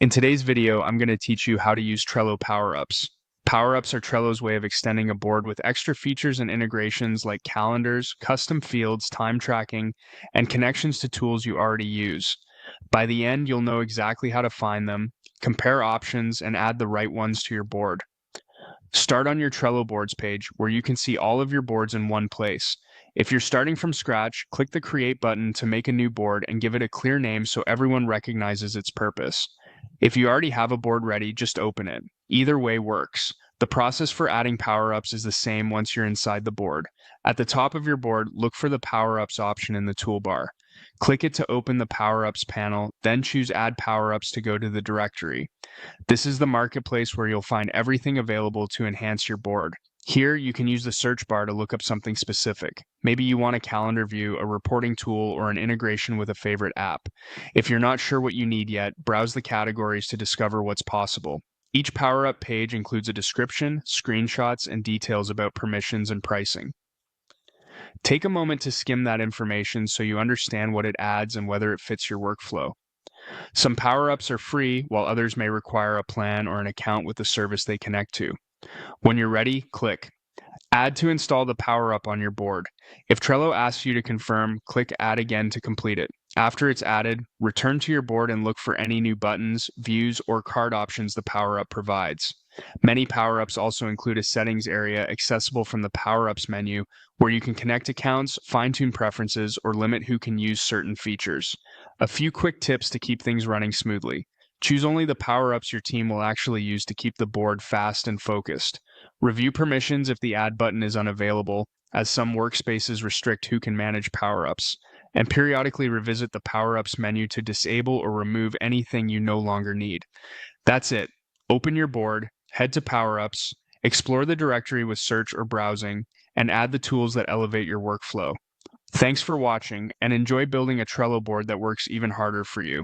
In today's video, I'm going to teach you how to use Trello Powerups. Powerups are Trello's way of extending a board with extra features and integrations like calendars, custom fields, time tracking, and connections to tools you already use. By the end, you'll know exactly how to find them, compare options, and add the right ones to your board. Start on your Trello boards page where you can see all of your boards in one place. If you're starting from scratch, click the Create button to make a new board and give it a clear name so everyone recognizes its purpose. If you already have a board ready, just open it. Either way works. The process for adding power-ups is the same once you're inside the board. At the top of your board, look for the power-ups option in the toolbar. Click it to open the power-ups panel, then choose Add Power-ups to go to the directory. This is the marketplace where you'll find everything available to enhance your board. Here, you can use the search bar to look up something specific. Maybe you want a calendar view, a reporting tool, or an integration with a favorite app. If you're not sure what you need yet, browse the categories to discover what's possible. Each power-up page includes a description, screenshots, and details about permissions and pricing. Take a moment to skim that information so you understand what it adds and whether it fits your workflow. Some power-ups are free, while others may require a plan or an account with the service they connect to. When you're ready, click Add to install the power-up on your board. If Trello asks you to confirm, click Add again to complete it. After it's added, return to your board and look for any new buttons, views, or card options the power-up provides. Many power-ups also include a settings area accessible from the power-ups menu where you can connect accounts, fine-tune preferences, or limit who can use certain features. A few quick tips to keep things running smoothly. Choose only the power-ups your team will actually use to keep the board fast and focused. Review permissions if the Add button is unavailable, as some workspaces restrict who can manage power-ups. And periodically revisit the power-ups menu to disable or remove anything you no longer need. That's it. Open your board, head to Power-Ups, explore the directory with search or browsing, and add the tools that elevate your workflow. Thanks for watching, and enjoy building a Trello board that works even harder for you.